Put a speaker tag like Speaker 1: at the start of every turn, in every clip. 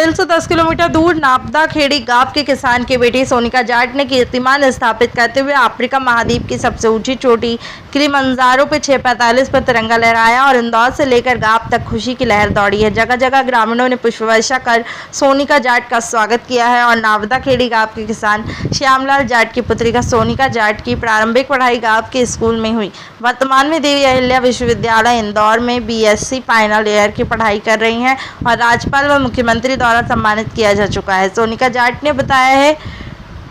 Speaker 1: पटेल से 10 किलोमीटर दूर नापदा खेड़ी गांव के किसान की बेटी सोनिका जाट ने कीर्तिमान स्थापित करते हुए अफ्रीका महाद्वीप की सबसे ऊंची चोटी किलिमंजारो पे 6:45 पर तिरंगा लहराया और इंदौर से लेकर गांव तक खुशी की लहर दौड़ी है। जगह जगह ग्रामीणों ने पुष्प वर्षा कर सोनिका जाट का स्वागत किया है और नापदा खेड़ी गांव के किसान श्यामलाल जाट की पुत्रिका सोनिका जाट की प्रारंभिक पढ़ाई गांव के स्कूल में हुई। वर्तमान में देवी अहिल्या विश्वविद्यालय इंदौर में BSc फाइनल ईयर की पढ़ाई कर रही हैं और राज्यपाल व मुख्यमंत्री द्वारा सम्मानित किया जा चुका है। सोनिका जाट ने बताया है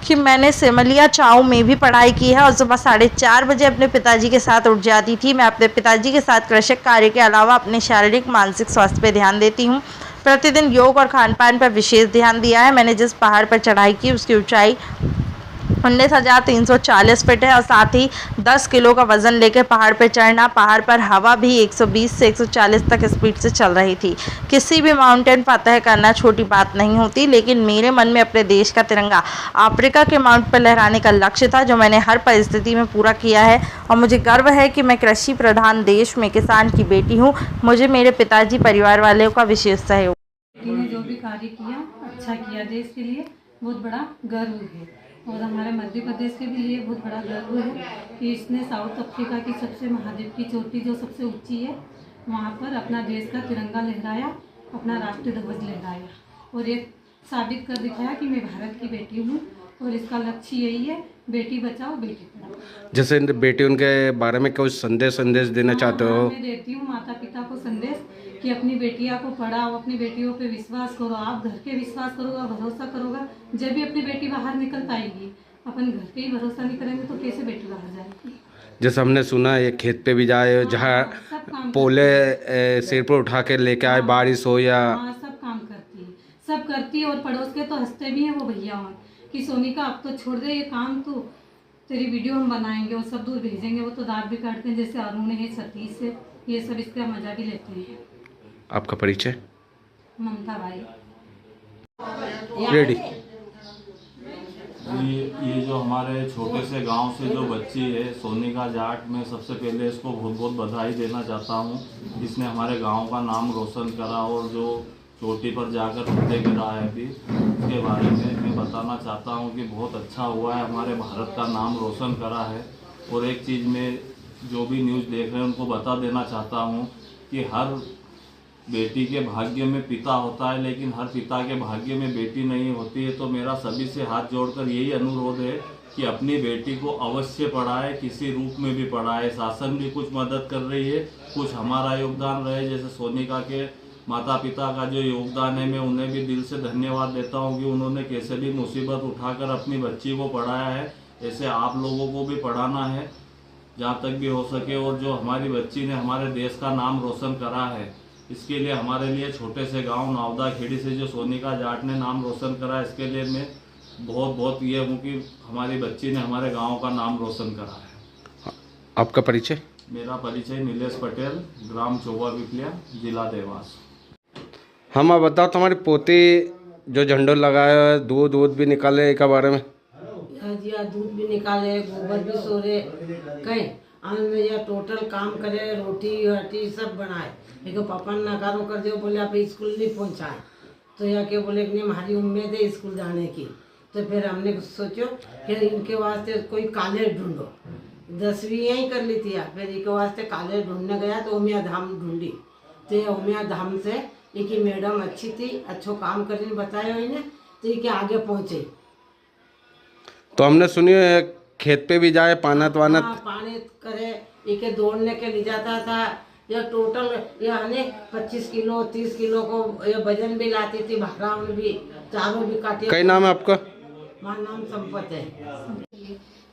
Speaker 1: कि मैंने सेमलिया चाऊ में भी पढ़ाई की है और सुबह 4:30 बजे अपने पिताजी के साथ उठ जाती थी। मैं अपने पिताजी के साथ कृषक कार्य के अलावा अपने शारीरिक मानसिक स्वास्थ्य पर ध्यान देती हूँ। प्रतिदिन योग और खान पान पर विशेष ध्यान दिया है। मैंने जिस पहाड़ पर चढ़ाई की उसकी ऊंचाई 19,340 फीट है और साथ ही 10 किलो का वजन लेकर पहाड़ पर चढ़ना। पहाड़ पर हवा भी 120 से 140 तक स्पीड से चल रही थी। किसी भी माउंटेन फतह करना छोटी बात नहीं होती, लेकिन मेरे मन में अपने देश का तिरंगा अफ्रीका के माउंट पर लहराने का लक्ष्य था, जो मैंने हर परिस्थिति में पूरा किया है। और मुझे गर्व है कि मैं कृषि प्रधान देश में किसान की बेटी हूँ। मुझे मेरे पिताजी परिवार वालों का विशेष सहयोग।
Speaker 2: ने जो भी कार्य किया अच्छा किया, देश के लिए बहुत बड़ा गर्व है और हमारे मध्य प्रदेश के भी लिए बहुत बड़ा गर्व है कि इसने साउथ अफ्रीका की सबसे महाद्वीप की चोटी जो सबसे ऊंची है वहाँ पर अपना देश का तिरंगा लहराया, अपना राष्ट्रीय ध्वज लहराया और ये साबित कर दिखाया कि मैं भारत की बेटी हूँ और इसका लक्ष्य यही है, बेटी बचाओ बेटी पढ़ाओ।
Speaker 3: जैसे बेटी उनके बारे में कुछ संदेश देना चाहते हो?
Speaker 2: मैं देती हूँ माता पिता को संदेश कि अपनी बेटियां को पढ़ाओ, अपनी बेटियों पे विश्वास करो। आप घर के विश्वास करोगा, भरोसा करोगा, जब भी अपनी बेटी बाहर निकल पाएगी। अपन घर पे ही भरोसा नहीं करेंगे तो कैसे बेटी बाहर जाएगी।
Speaker 3: जैसे हमने सुना ये खेत पे भी जाए, जहाँ पोले सिर पर उठा के लेके आए, बारिश हो या
Speaker 2: सब काम करती है, सब करती है और पड़ोस के तो हंसते भी हैं वो भैया कि सोनिका अब तो छोड़ दे ये काम, तो तेरी वीडियो हम बनाएंगे और सब दूर भेजेंगे। वो तो दांत भी काटते हैं, जैसे अरुण है, सतीश है, ये सब इसका मजा भी लेते हैं।
Speaker 3: आपका परिचय?
Speaker 2: ममता भाई।
Speaker 3: रेडी।
Speaker 4: ये जो हमारे छोटे से गांव से जो बच्ची है सोनिका जाट, मैं सबसे पहले इसको बहुत बहुत बधाई देना चाहता हूँ। इसने हमारे गांव का नाम रोशन करा और जो चोटी पर जाकर फतेह गिरा है अभी, उसके बारे में मैं बताना चाहता हूँ कि बहुत अच्छा हुआ है, हमारे भारत का नाम रोशन करा है। और एक चीज़ में जो भी न्यूज़ देख रहे हैं उनको बता देना चाहता हूँ कि हर बेटी के भाग्य में पिता होता है, लेकिन हर पिता के भाग्य में बेटी नहीं होती है। तो मेरा सभी से हाथ जोड़कर यही अनुरोध है कि अपनी बेटी को अवश्य पढ़ाए, किसी रूप में भी पढ़ाए। शासन भी कुछ मदद कर रही है, कुछ हमारा योगदान रहे। जैसे सोनिका के माता पिता का जो योगदान है, मैं उन्हें भी दिल से धन्यवाद देता हूँ कि उन्होंने कैसे भी मुसीबत उठाकर अपनी बच्ची को पढ़ाया है। ऐसे आप लोगों को भी पढ़ाना है जहाँ तक भी हो सके। और जो हमारी बच्ची ने हमारे देश का नाम रोशन करा है, इसके लिए हमारे लिए छोटे से गांव नावदा खेड़ी से जो सोनिका जाट ने नाम रोशन करा, इसके लिए मैं बहुत बहुत ये हूँ कि हमारी बच्ची ने हमारे गांव का नाम रोशन करा है।
Speaker 3: आपका परिचय?
Speaker 4: मेरा परिचय नीलेश पटेल, ग्राम चौबा पिपलिया, जिला देवास।
Speaker 3: हम आप बताओ, तुम्हारी पोती जो झंडो लगाया है, दूध भी निकाले के बारे में?
Speaker 5: जी दूध भी निकाले, गोबर भी सोरे, कहीं आन में या टोटल काम करे, रोटी हटी सब बनाए। एक पापा ने नकारो कर दिया, बोले आप स्कूल नहीं पहुंचाए, तो या के बोले कि हमारी उम्मीद है स्कूल जाने की। तो फिर हमने सोचो कि इनके वास्ते कोई कॉलेज ढूंढो। 10वीं यहीं कर ली थी, फिर इनके वास्ते कॉलेज ढूंढने गया तो उमिया धाम ढूंढी। तो उमिया धाम से एक मैडम अच्छी थी, अच्छो काम करने बताया इन्हें, तो ये आगे पहुँचे।
Speaker 3: तो हमने सुनी खेत पे भी जाए, पानत
Speaker 5: पानी करे, इके दौड़ने के ले जाता था। या टोटल यानी 25 किलो 30 किलो को ये वजन भी लाती थी, भाखड़ा में भी, चारों भी काटे।
Speaker 3: कई नाम है आपका?
Speaker 5: मेरा नाम संपत है।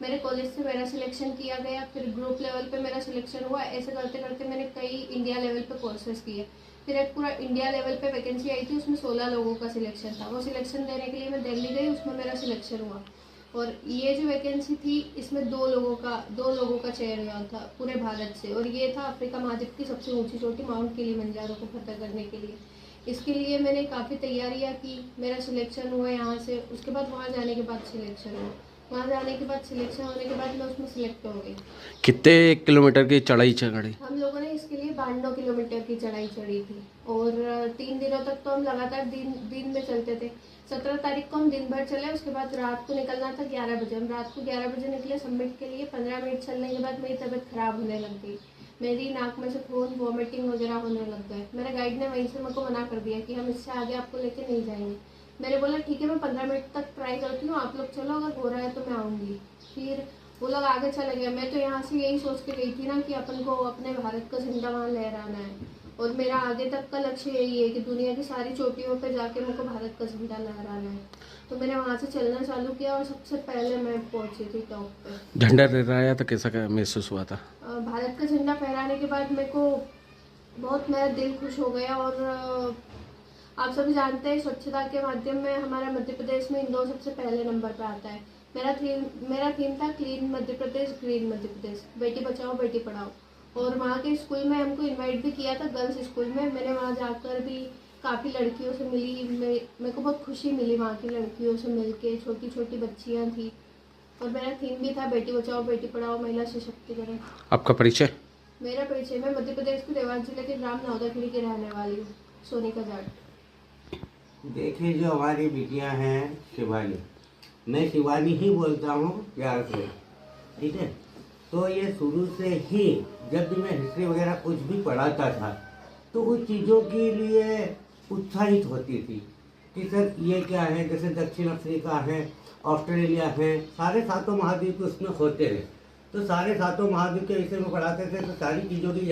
Speaker 6: मेरे कॉलेज से मेरा सिलेक्शन किया गया, फिर ग्रुप लेवल पे मेरा सिलेक्शन हुआ। ऐसे करते करते मैंने कई इंडिया लेवल पे कोर्सेज किए। फिर एक पूरा इंडिया लेवल पे वैकेंसी आई थी, उसमें 16 लोगों का सिलेक्शन था। वो सिलेक्शन देने के लिए मैं दिल्ली गई, उसमें मेरा सिलेक्शन हुआ। और ये जो वैकेंसी थी, इसमें दो लोगों का चयन हुआ था पूरे भारत से, और ये था अफ्रीका महाद्वीप की सबसे ऊंची चोटी माउंट किलिमंजारो को फतह करने के लिए। इसके लिए मैंने काफ़ी तैयारियां की, मेरा सिलेक्शन हुआ यहाँ से। उसके बाद वहाँ जाने के बाद सिलेक्शन हुआ, वहाँ जाने के बाद सिलेक्शन होने के बाद मैं उसमें सिलेक्ट हो गई।
Speaker 3: कितने किलोमीटर की चढ़ाई चढ़ी?
Speaker 6: हम लोगों ने इसके लिए 92 किलोमीटर की चढ़ाई चढ़ी थी और 3 दिनों तक तो हम लगातार दिन में चलते थे। 17 तारीख को हम दिन भर चले, उसके बाद रात को निकलना था 11 बजे। हम रात को 11 बजे निकले समिट के लिए। 15 मिनट चलने के बाद मेरी तबीयत खराब होने लग गई। मेरी नाक में से खून, वॉमिटिंग वगैरह होने लग गए। मेरे गाइड ने वहीं से मेरे को मना कर दिया कि हम इससे आगे आपको लेके नहीं जाएंगे। मैंने बोला ठीक है, मैं 15 मिनट तक ट्राई करती हूँ, आप लोग चलो, अगर हो रहा है तो मैं आऊँगी। फिर वो लोग आगे चले गए। मैं तो यहाँ से यही सोच के गई थी ना कि अपन को अपने भारत का झंडा वहाँ लहराना है और मेरा आगे तक का लक्ष्य यही है कि दुनिया की सारी चोटियों पे जाके मेरे को भारत का झंडा लहराना है। तो मैंने वहाँ से चलना चालू किया और सबसे पहले मैं पहुँची थी टॉप पे।
Speaker 3: झंडा लहराया तो कैसा क्या महसूस हुआ था?
Speaker 6: भारत का झंडा फहराने के बाद मेरे को बहुत, मेरा दिल खुश हो गया। और आप सभी जानते हैं स्वच्छता के माध्यम में हमारा मध्य प्रदेश में इंदौर सबसे पहले नंबर पे आता है। मेरा थीम था क्लीन मध्य प्रदेश, ग्रीन मध्य प्रदेश, बेटी बचाओ बेटी पढ़ाओ। और वहाँ के स्कूल में हमको इनवाइट भी किया था, गर्ल्स स्कूल में। मैंने वहाँ जाकर भी काफ़ी लड़कियों से मिली। मेरे को बहुत खुशी मिली वहाँ की लड़कियों से मिल के। छोटी छोटी बच्चियाँ थी और मेरा थीम भी था बेटी बचाओ बेटी पढ़ाओ, महिला सशक्तिकरण।
Speaker 3: आपका परिचय?
Speaker 6: मेरा परिचय, मैं मध्य प्रदेश के देवास जिले के ग्राम नौदाखेड़ी की रहने वाली हूँ, सोनिका जाट।
Speaker 7: देखिए, जो हमारी बिटियां हैं शिवानी, मैं शिवानी ही बोलता हूँ प्यार से, ठीक है। तो ये शुरू से ही जब भी मैं हिस्ट्री वगैरह कुछ भी पढ़ाता था तो उस चीज़ों के लिए उत्साहित होती थी कि सर ये क्या है। जैसे दक्षिण अफ्रीका है, ऑस्ट्रेलिया है, सारे सातों महाद्वीप उसमें होते हैं। तो सारे सातों महाद्वीप के विषय में पढ़ाते थे तो सारी चीज़ों की